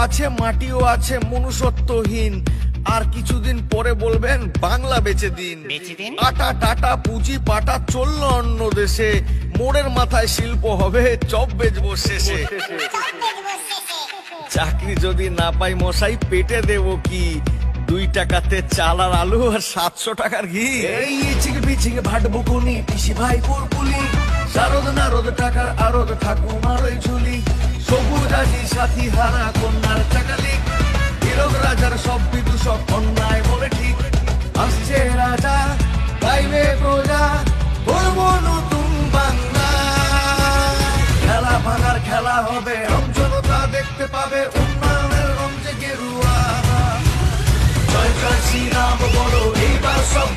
আছে মাটিও আছে মনুষ্যত্বহীন। আর কিছুদিন পরে বলবেন বাংলা বেচে দিন। আটা টাটা পুঁজি পাটা চললো অন্য দেশে, মোড়ের মাথায় শিল্প হবে চপ বেচবো শেষে। চাকরি যদি না পাই মশাই পেটে দেবো কি, 2 টাকাতে চাল আর আলু আর 700 টাকার ঘি। এই ইচিকে বিচিকে ভাটবো কোনি, পিসি ভাই পুরপুলি, শারদ নারদ টাকার আরদ ঠাকুমার ওই ঝুলি, সবুজ আজি সাথী হারা কন্যার চাকালি, হিরক রাজার সব বিদূষক অন্যায় বলে ঠিক। আসছে রাজা গাইবে প্রজা, করবো নতুন বাংলা। খেলা ভাঙার খেলা হবে, রমজনতা দেখতে পাবে, উন্নয়নের রঞ্জে গেরুয়া। জয় জয় শ্রীরাম বলো এইবার সব